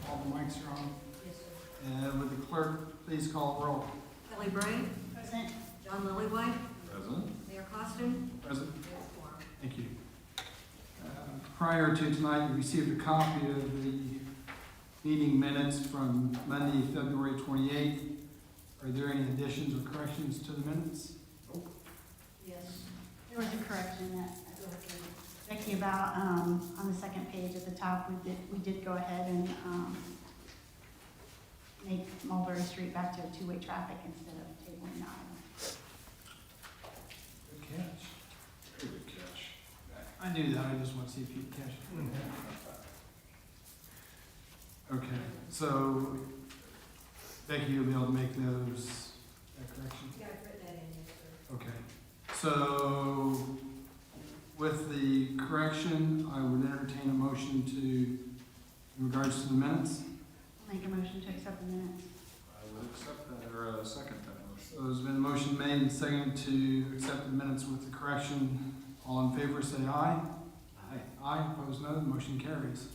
All the mics are on. Yes, sir. And would the clerk please call roll? Kelly Bray. Present. John Lillywhite. Present. Mayor Costin. Present. Mayor Moore. Thank you. Prior to tonight, we received a copy of the meeting minutes from Monday, February 28th. Are there any additions or corrections to the minutes? Yes. There was a correction that Becky about, on the second page at the top, we did go ahead and, make Mulberry Street back to a two-way traffic instead of table 9. Good catch. Very good catch. I knew that, I just want to see if you'd catch it. Okay, so Becky, you'll be able to make those, that correction? Yeah, I put that in, yes, sir. Okay, so with the correction, I would entertain a motion to, in regards to the minutes. I'll make a motion to accept the minutes. I would accept that, or second that motion. So there's been a motion made and seconded to accept the minutes with the correction. All in favor, say aye. Aye. Aye, opposed no, the motion carries.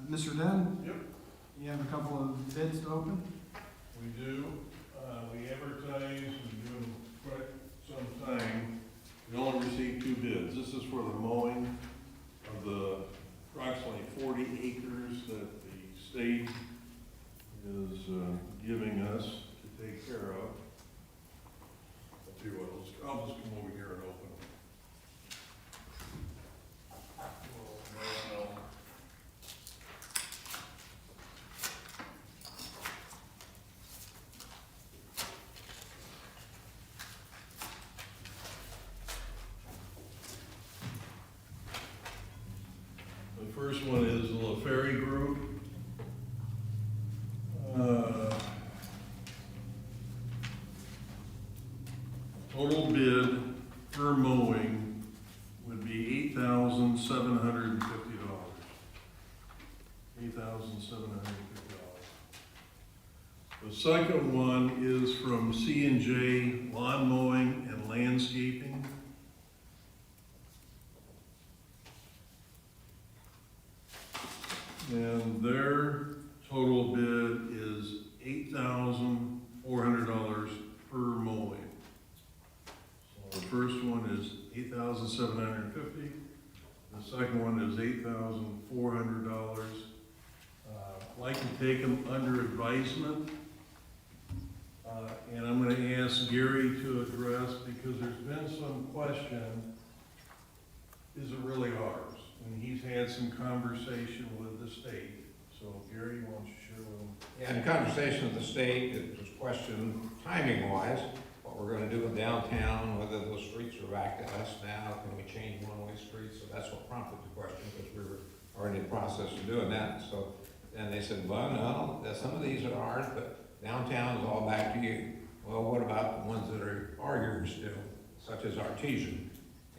Mr. Den? Yep, You have a couple of bids to open? we do. We advertise, we've been doing quite some time. We only received 2 bids. This is for the mowing of the approximately 40 acres that the state is giving us to take care of. I'll tell you what, I'll just come over here and open them. The first one is the LaFerry Group. Total bid per mowing would be $8,750. $8,750. The second one is from C&J Lawn Mowing and Landscaping. And their total bid is $8,400 per mowing. So the first one is $8,750. The second one is $8,400. I'd like to take them under advisement. And I'm gonna ask Gary to address, because there's been some question, is it really ours? And he's had some conversation with the state. So Gary, why don't you share with him? Yeah, in conversation with the state, it was questioned timing-wise, what we're gonna do with downtown, whether those streets are back to us now, can we change one-way streets? So that's what prompted the question, because we were already in the process of doing that. So, and they said, well, no, some of these are ours, but downtown is all back to you. Well, what about the ones that are yours still, such as Artesian?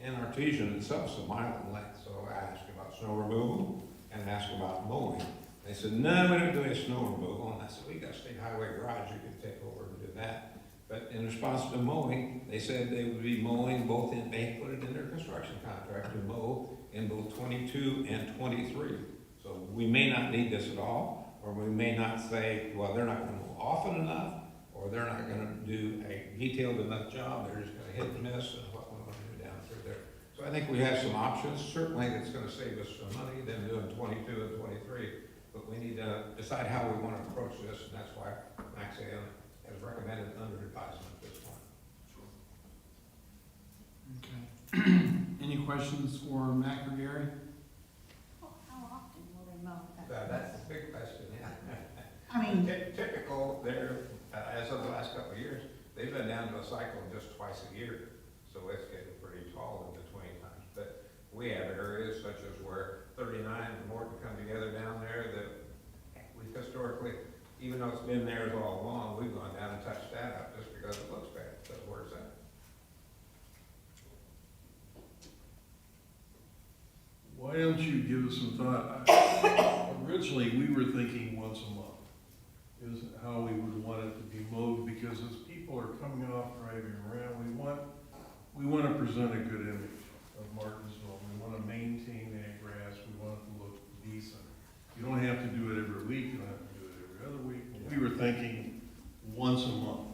And Artesian itself is a mile in length, so I asked about snow removal and asked about mowing. They said, no, we don't do any snow removal. And I said, we got a state highway garage, you can take over and do that. But in response to mowing, they said they would be mowing both in, they put it in their construction contract to mow in both 22 and 23. So we may not need this at all, or we may not say, well, they're not gonna mow often enough, or they're not gonna do a detailed enough job, they're just gonna hit and miss and what we want to do down through there. So I think we have some options, certainly that's gonna save us some money than doing 22 and 23, but we need to decide how we wanna approach this, and that's why Max A has recommended under advisement at this point. Okay. Any questions for Mac or Gary? Well, how often will they mow that? That's the big question, yeah. I mean, Typical, they're, as of the last couple of years, they've been down to a cycle just twice a year, so it's getting pretty tall in between times. But we have areas such as where 39 and Morton come together down there that we've historically, even though it's been theirs all along, we've gone down and touched that up just because it looks bad, because where it's at. Why don't you give us some thought? Originally, we were thinking once a month is how we would want it to be mowed, because as people are coming off driving around, we want to present a good image of Martinsville. We want to maintain that grass. We want it to look decent. You don't have to do it every week, you don't have to do it every other week. We were thinking once a month.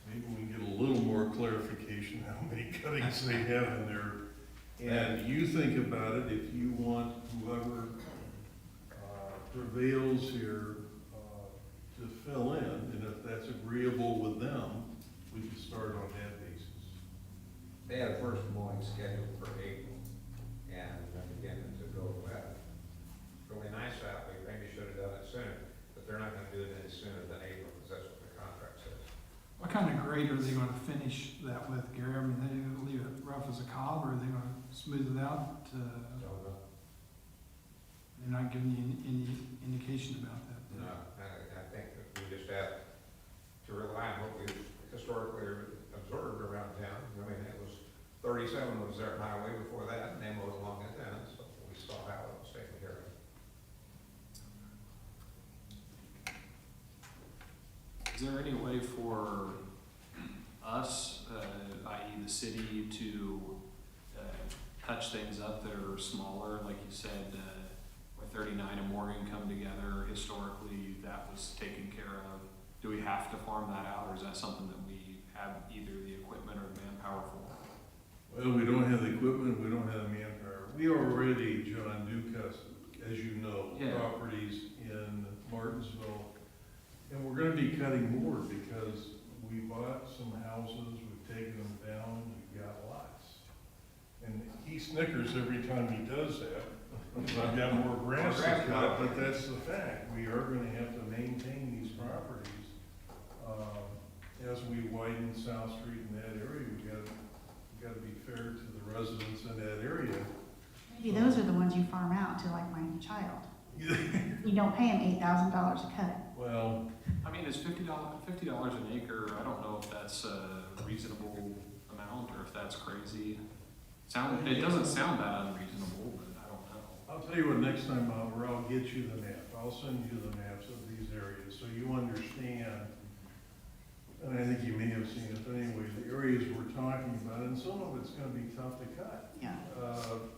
Maybe we can get a little more clarification how many cuttings they have in there. And you think about it, if you want whoever prevails here to fill in, and if that's agreeable with them, we can start on that basis. They had a first mowing scheduled for April, and they're beginning to go wet. Really nice out, we maybe should have done it sooner, but they're not gonna do it any sooner than April, because that's what the contract says. What kind of grade are they gonna finish that with, Gary? I mean, they gonna leave it rough as a cob, or are they gonna smooth it out? They're not giving you any indication about that. No, I think that we just have to rely on what we've historically observed around town. I mean, it was 37 was their highway before that, and they mowed along it then, so we saw how it was taken care of. Is there any way for us, i.e. the city, to touch things up that are smaller? Like you said, where 39 and Morgan come together, historically, that was taken care of. Do we have to farm that out, or is that something that we have either the equipment or manpower for? Well, we don't have the equipment, we don't have the manpower. We already, John, do custom, as you know, Yeah. properties in Martinsville. And we're gonna be cutting more because we bought some houses, we've taken them down, we've got lots. And he snickers every time he does that, because I've got more grass to cut, but that's the fact. We are gonna have to maintain these properties. As we widen South Street in that area, we gotta be fair to the residents in that area. Maybe those are the ones you farm out to like my child. You don't pay him $8,000 a cut. Well, I mean, is $50 an acre, I don't know if that's a reasonable amount, or if that's crazy. It doesn't sound that unreasonable, but I don't know. I'll tell you what, next time I'll get you the map. I'll send you the maps of these areas so you understand. And I think you may have seen it, but anyway, the areas we're talking about, and some of it's gonna be tough to cut. Yeah.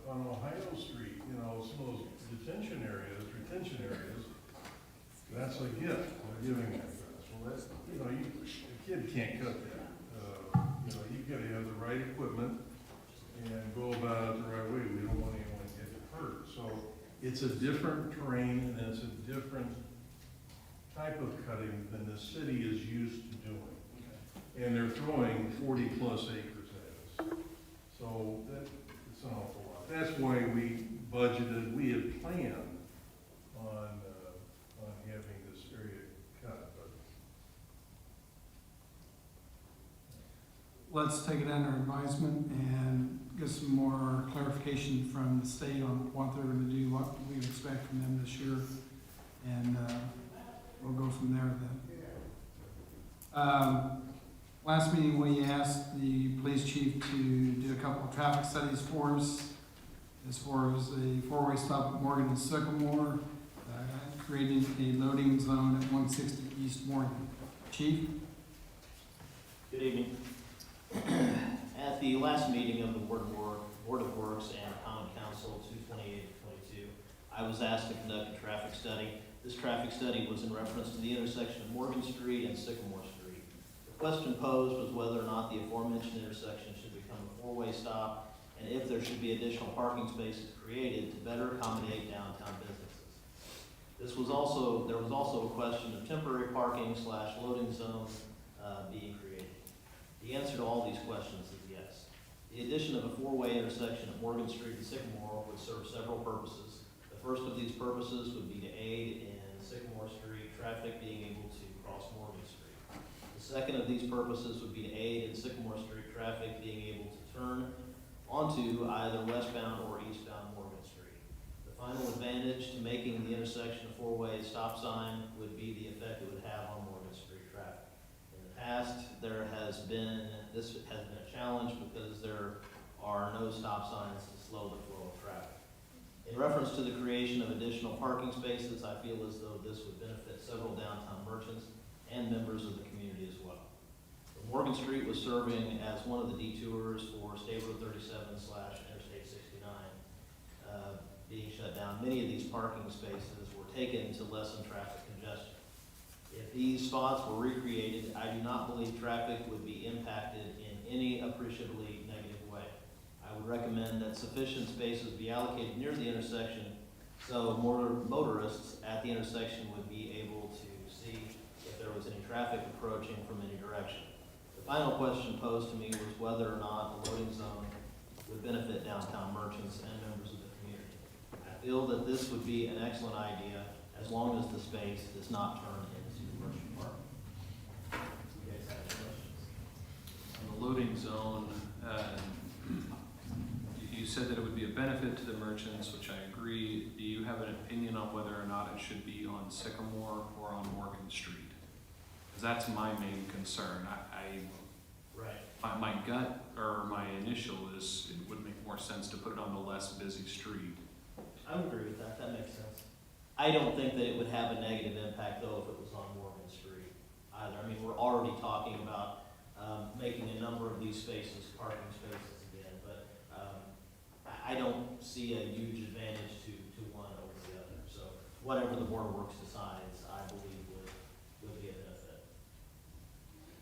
On Ohio Street, you know, some of those retention areas, that's a gift, we're giving that to us. Well, that's, you know, a kid can't cut that. You know, you've gotta have the right equipment and go about it the right way. We don't want anyone to get hurt. So it's a different terrain and it's a different type of cutting than the city is used to doing. And they're throwing 40-plus acres at us. So it's an awful lot. That's why we budgeted, we had planned on having this area cut, but Let's take it under advisement and get some more clarification from the state on what they're gonna do, what we expect from them this year. And, we'll go from there then. Last meeting, we asked the police chief to do a couple of traffic studies for us as far as a four-way stop at Morgan and Sycamore, creating a loading zone at 160 East Morgan. Chief? Good evening. At the last meeting of the Board of Works and Common Council 228-22, I was asked to conduct a traffic study. This traffic study was in reference to the intersection of Morgan Street and Sycamore Street. The question posed was whether or not the aforementioned intersection should become a four-way stop, and if there should be additional parking spaces created to better accommodate downtown businesses. There was also a question of temporary parking / loading zones being created. The answer to all these questions is yes. The addition of a four-way intersection at Morgan Street and Sycamore would serve several purposes. The first of these purposes would be to aid in Sycamore Street traffic being able to cross Morgan Street. The second of these purposes would be to aid in Sycamore Street traffic being able to turn onto either westbound or eastbound Morgan Street. The final advantage to making the intersection a four-way stop sign would be the effect it would have on Morgan Street traffic. In the past, this has been a challenge because there are no stop signs to slow the flow of traffic. In reference to the creation of additional parking spaces, I feel as though this would benefit several downtown merchants and members of the community as well. Morgan Street was serving as one of the detours for State Road 37 / Interstate 69 being shut many of these parking spaces were taken to lessen traffic congestion. If these spots were recreated, I do not believe traffic would be impacted in any appreciably negative way. I would recommend that sufficient spaces be allocated near the intersection so motorists at the intersection would be able to see if there was any traffic approaching from any direction. The final question posed to me was whether or not a loading zone would benefit downtown merchants and members of the community. I feel that this would be an excellent idea as long as the space does not turn into merchant parking. You guys have any questions? On the loading zone, you said that it would be a benefit to the merchants, which I agree. Do you have an opinion on whether or not it should be on Sycamore or on Morgan Street? Because that's my main concern. Right. My gut or my initial is it would make more sense to put it on the less busy street. I would agree with that. That makes sense. I don't think that it would have a negative impact though if it was on Morgan Street either. I mean, we're already talking about making a number of these spaces parking spaces again, but I don't see a huge advantage to one over the other. So whatever the Board of Works decides, I believe would be a benefit.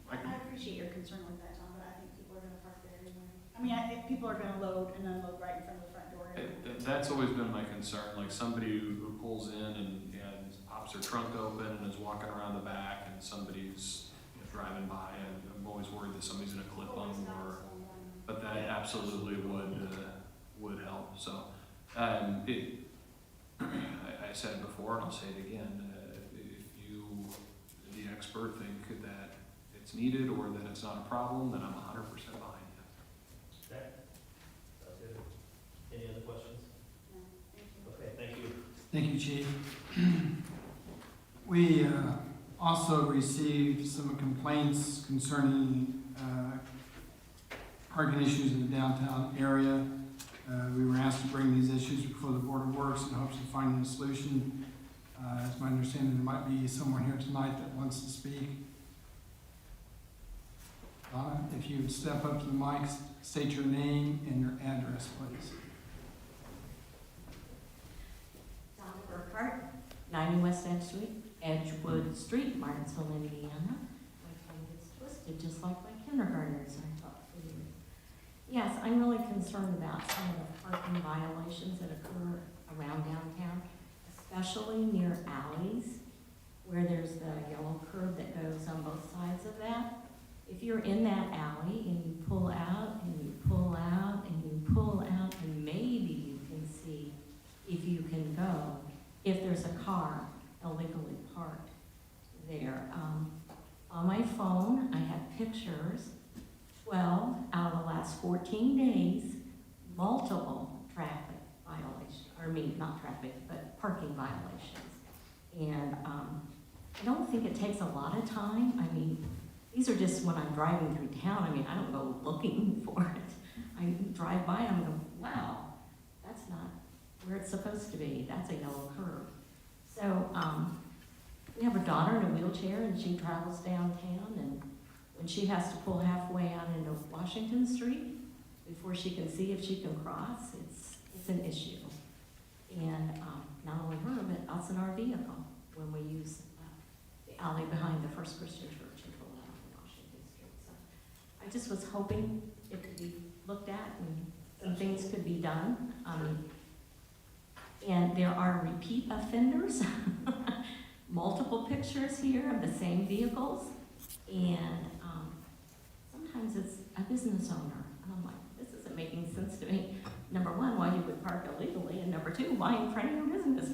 I appreciate your concern with that, Tom, but I think people are gonna park there anyway. I mean, if people are gonna load and unload right in front of the front door. That's always been my concern, like somebody who pulls in and pops their trunk open and is walking around the back and somebody's driving by, and I'm always worried that somebody's gonna clip them but that absolutely would help, so. I said it before and I'll say it again, if you, the expert, think that it's needed or that it's not a problem, then I'm 100% behind you. Okay. Sounds good. Any other questions? No, thank you. Okay, thank you. Thank you, Chief. We also received some complaints concerning parking issues in the downtown area. We were asked to bring these issues before the Board of Works in hopes of finding a solution. It's my understanding there might be someone here tonight that wants to speak. Donna, if you would step up to the mic, state your name and your address, please. Donna Burkhart, 90 West Edge Street, Edgewood Street, Martinsville, Indiana. My tongue gets twisted just like my kindergartners, I thought. Yes, I'm really concerned about some of the parking violations that occur around downtown, especially near alleys where there's the yellow curb that goes on both sides of that. If you're in that alley and you pull out and you pull out and you pull out, and maybe you can see if you can go, if there's a car illegally parked there. On my phone, I have pictures, 12 out of the last 14 days, multiple traffic violations, not traffic, but parking violations. And I don't think it takes a lot of time. I mean, these are just when I'm driving through town. I mean, I don't go looking for it. I drive by and go, wow, that's not where it's supposed to be. That's a yellow curb. So we have a daughter in a wheelchair and she travels downtown, and when she has to pull halfway out into Washington Street before she can see if she can cross, it's an issue. And not only her, but us in our vehicle when we use the alley behind the First Christian Church and pull out on Washington Street. So I just was hoping it could be looked at and some things could be done. And there are repeat offenders, multiple pictures here of the same vehicles, and sometimes it's a business owner. And I'm like, this isn't making sense to me. Number one, why you would park illegally, and number two, why in front of your business?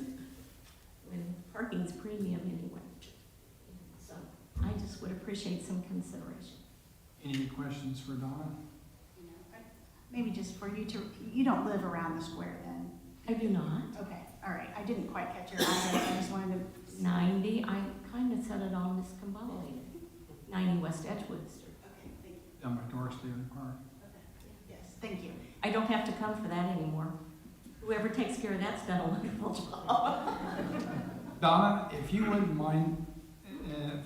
When parking's premium anyway. So I just would appreciate some consideration. Any questions for Donna? You know, maybe just for you you don't live around the square then? I do not. Okay, all right, I didn't quite catch your address, I just wanted to. 90, I kind of said it all miscombobulated. 90 West Edgewood Street. Okay, thank you. Down by Doris Daily Park. Okay, yes, thank you. I don't have to come for that anymore. Whoever takes care of that's done a wonderful job. Donna, if you wouldn't mind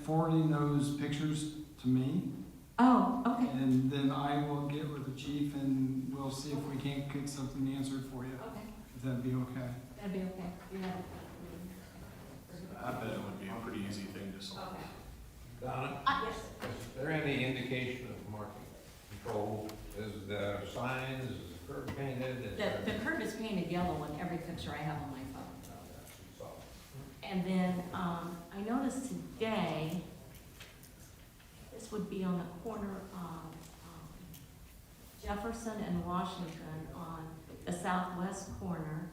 forwarding those pictures to me, Oh, okay. and then I will get with the chief and we'll see if we can't get something answered for you. Okay. if that'd be okay. That'd be okay. You have I bet it would be a pretty easy thing to solve. Okay. Donna, Yes. is there any indication of marking control? Is the signs, is the curb painted? Is there- The curb is painted yellow on every picture I have on my phone. So, And then, I noticed today, this would be on the corner of, Jefferson and Washington on the southwest corner,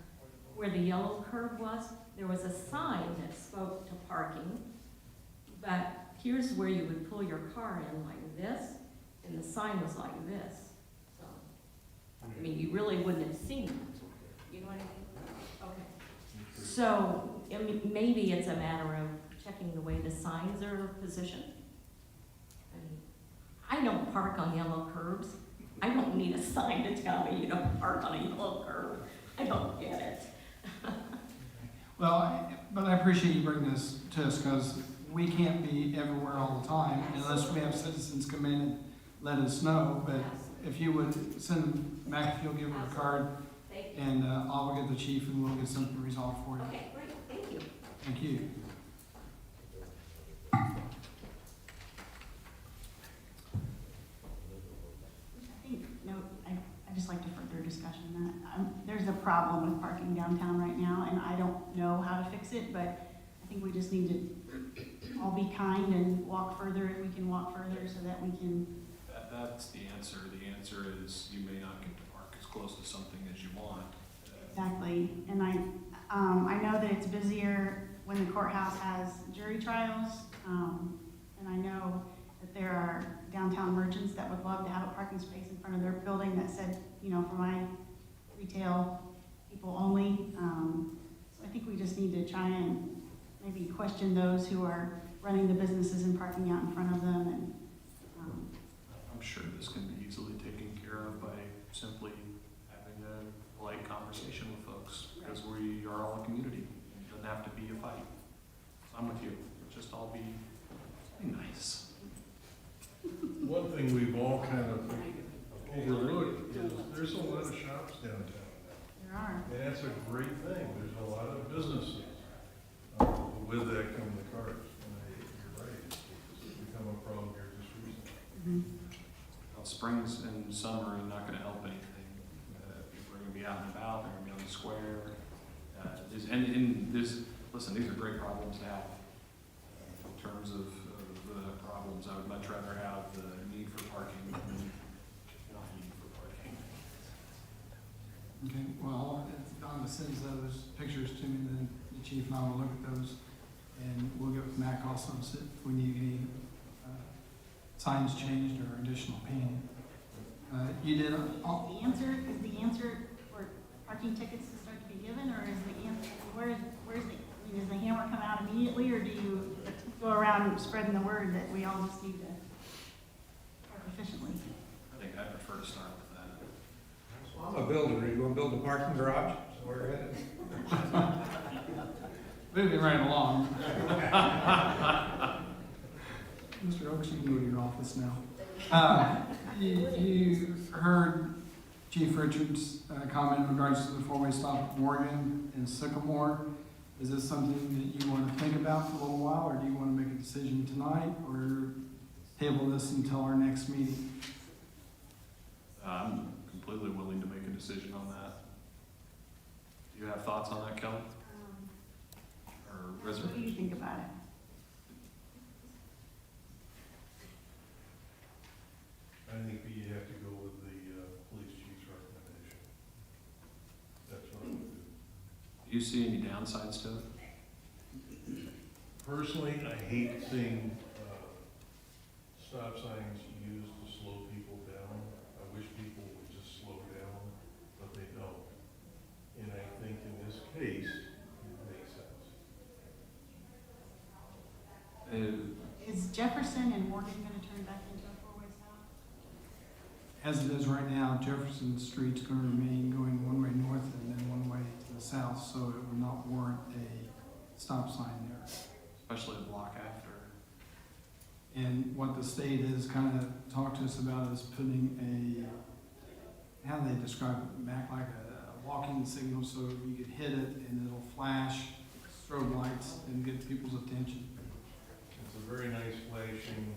where the yellow curb was, there was a sign that spoke to parking, but here's where you would pull your car in like this, and the sign was like this. So, I mean, you really wouldn't have seen it. You know what I mean? Okay. So, I mean, maybe it's a matter of checking the way the signs are positioned. I mean, I don't park on yellow curbs. I don't need a sign to tell me you don't park on a yellow curb. I don't get it. Well, but I appreciate you bringing this to us, because we can't be everywhere all the time unless we have citizens come in and let us know. But if you would send McAfee, give her a card, Thank you. and I'll get the chief and we'll get something resolved for you. Okay, great, thank you. Thank you. I think, I just like to further discussion that, there's a problem with parking downtown right now, and I don't know how to fix it, but I think we just need to all be kind and walk further if we can walk further so that we can, That's the answer. The answer is you may not get to park as close to something as you want. exactly. And I know that it's busier when the courthouse has jury trials, and I know that there are downtown merchants that would love to have a parking space in front of their building that said, you know, for my retail people only. So I think we just need to try and maybe question those who are running the businesses and parking out in front of them, and, I'm sure this can be easily taken care of by simply having a polite conversation with folks, because we are all a community. It doesn't have to be a fight. I'm with you. Just all be nice. One thing we've all kind of overlooked is there's a lot of shops downtown. there are. And that's a great thing. There's a lot of businesses. With that come the cars. And you're right. It's become a problem here just recently. Well, springs and summer are not gonna help anything. People are gonna be out and about, they're gonna be on the square. Listen, these are great problems to have. In terms of the problems, I would much rather have the need for parking than not need for parking. Okay, well, if Donna sends those pictures to me, then the chief and I will look at those, and we'll get with Mac also, see if we need any signs changed or additional painting. You did, Is the answer for parking tickets to start to be given, or is the answer, does the hammer come out immediately, or do you go around spreading the word that we all just need to park efficiently? I think I prefer to start with that. Well, I'm a builder. You gonna build a parking garage? So we're headed. moving right along. Mr. Oaks, you can go to your office now. You heard Chief Richards' comment in regards to the four-way stop at Morgan and Sycamore. Is this something that you want to think about for a little while, or do you want to make a decision tonight, or table this until our next meeting? I'm completely willing to make a decision on that. Do you have thoughts on that, Kelly? Or What do reservation? you think about it? I think that you have to go with the police chief's recommendation. That's what I would do. Do you see any downsides to it? Personally, I hate seeing stop signs used to slow people down. I wish people would just slow down, but they don't. And I think in this case, it makes sense. Is Jefferson and Morgan gonna turn back into a four-way stop? As it is right now, Jefferson Street's going to remain going one way north and then one way to the south, so it would not warrant a stop sign there. Especially a block after. And what the state has kind of talked to us about is putting a, how do they describe it, Mac, like a walking signal, so you could hit it and it'll flash strobe lights and get people's attention. It's a very nice flashing,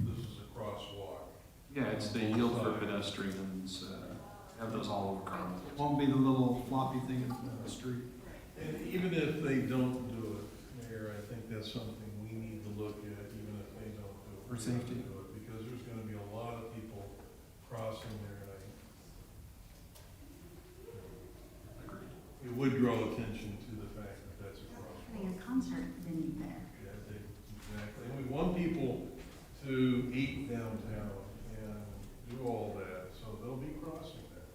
this is a crosswalk. Yeah, it's the yield for pedestrians, have those all over It Carmel. won't be the little floppy thing in the street. And even if they don't do it, Mayor, I think that's something we need to look at, even if they don't do it. For safety. We need to do it, because there's gonna be a lot of people crossing there, and Agreed. it would draw attention to the fact that that's a crosswalk. Having a concert venue there. Yeah, exactly. And we want people to eat downtown and do all that, so they'll be crossing that.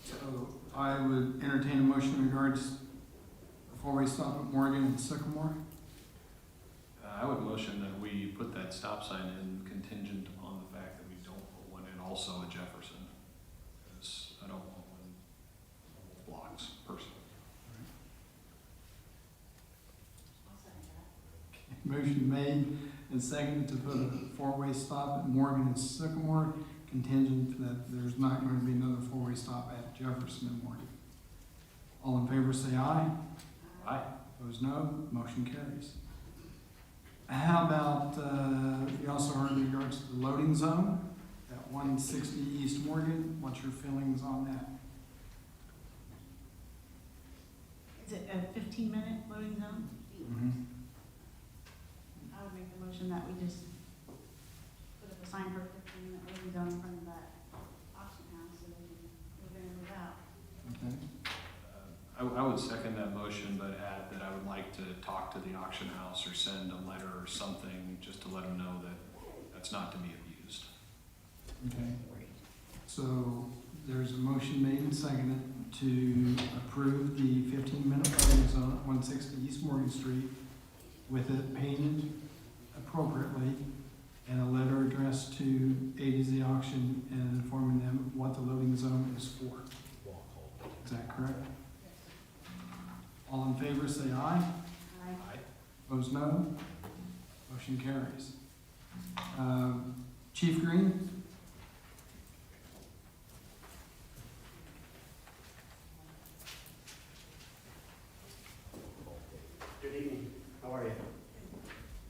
So I would entertain a motion in regards to the four-way stop at Morgan and Sycamore. I would motion that we put that stop sign in contingent upon the fact that we don't put one in also at Jefferson. Because I don't want one blocks personally. Motion made and seconded to put a four-way stop at Morgan and Sycamore, contingent that there's not going to be another four-way stop at Jefferson and Morgan. All in favor say aye. Aye. Opposed, no. Motion carries. How about, you also heard in regards to the loading zone at 160 East Morgan. What's your feelings on that? Is it a 15-minute loading zone? I would make the motion that we just put up a sign for a 15-minute loading zone in front of that auction house so they can move in and move out. Okay. I would second that motion, but add that I would like to talk to the auction house or send a letter or something just to let them know that that's not to be abused. Okay. So there's a motion made and seconded to approve the 15-minute loading zone at 160 East Morgan Street with it painted appropriately and a letter addressed to A to Z Auction and informing them what the loading zone is for. Is that correct? All in favor say aye. Aye. Opposed, no. Motion carries. Chief Green? Good evening. How are you?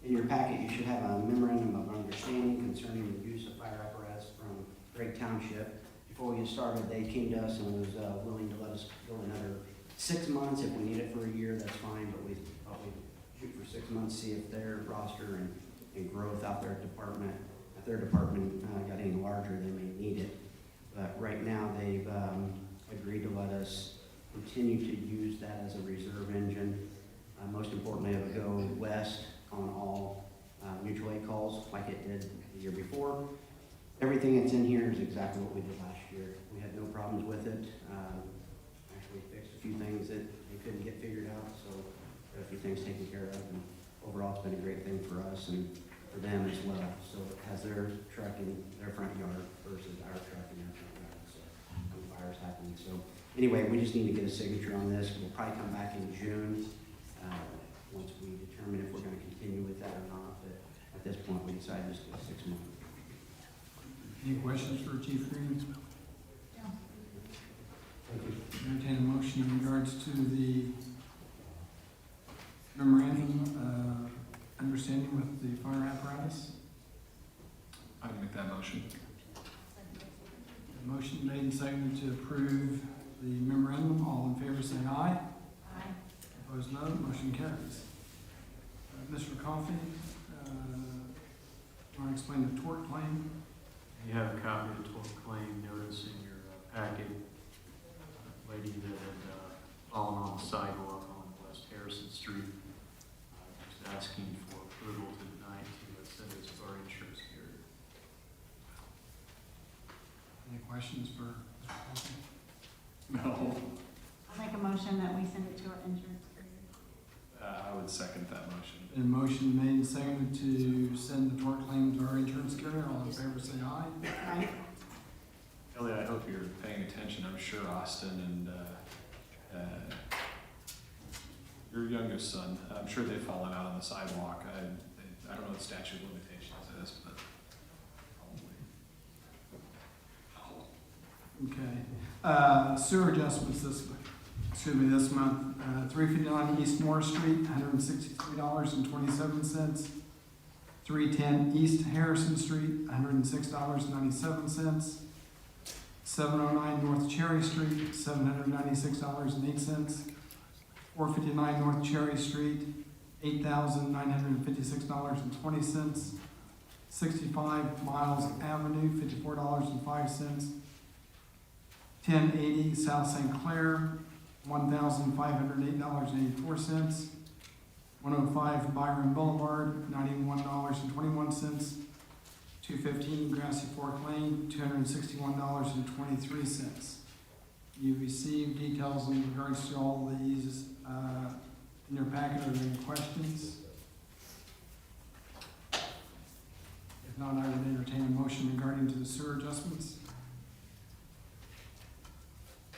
In your packet, you should have a memorandum of understanding concerning the use of fire apparatus from Drake Township. Before we get started, they came to us and was willing to let us go another 6 months. If we need it for a year, that's fine, but we thought we'd shoot for 6 months, see if their roster and growth out there at their department got any larger, they may need it. But right now, they've agreed to let us continue to use that as a reserve engine. Most importantly, it would go west on all mutual aid calls like it did the year before. Everything that's in here is exactly what we did last year. We had no problems with it. Actually fixed a few things that they couldn't get figured out, so got a few things taken care of. And overall, it's been a great thing for us and for them as well. So it has their truck in their front yard versus our truck in their front yard. So no fires happening. So anyway, we just need to get a signature on this. We'll probably come back in June once we determine if we're going to continue with that or not. But at this point, we decided just to go 6 months. Any questions for Chief Green? Yeah. Thank you. Entertain a motion in regards to the memorandum understanding with the fire apparatus. I'd make that motion. Motion made and seconded to approve the memorandum. All in favor say aye. Aye. Opposed, no. Motion carries. Mr. Coffey, want to explain the tort claim? You have a copy of the tort claim notice in your packet. Lady that had fallen on the sidewalk on West Harrison Street. Just asking for approval tonight to send it to our insurance carrier. Any questions for Mr. Coffey? No. I'll make a motion that we send it to our insurance carrier. I would second that motion. A motion made and seconded to send the tort claim to our insurance carrier. All in favor say aye. Aye. Ellie, I hope you're paying attention. I'm sure Austin and your youngest son, I'm sure they've fallen out on the sidewalk. I don't know what the statute of limitations is, but probably. Okay. Sewer adjustments this month. 359 East Moore Street, $163.27. 310 East Harrison Street, $106.97. 709 North Cherry Street, $796.08. 459 North Cherry Street, $8,956.20. 65 Miles Avenue, $54.05. 1080 South St. Clair, $1,508.84. 105 Byron Boulevard, $91.21. 215 Grassy Fork Lane, $261.23. You received details in regards to all these in your packet. Are there any questions? If not, I would entertain a motion regarding to the sewer adjustments.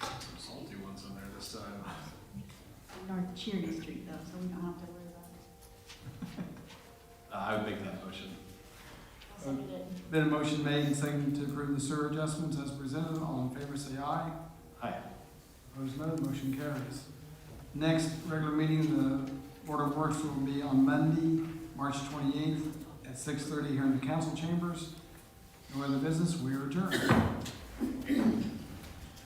Some salty ones in there this time. North Cheery Street though, so we don't have to worry about it. I would make that motion. I'll second it. Been a motion made and seconded to approve the sewer adjustments as presented. All in favor say aye. Aye. Opposed, no. Motion carries. Next regular meeting of the Board of Works will be on Monday, March 28th at 6:30 here in the council chambers. No other business, we are adjourned.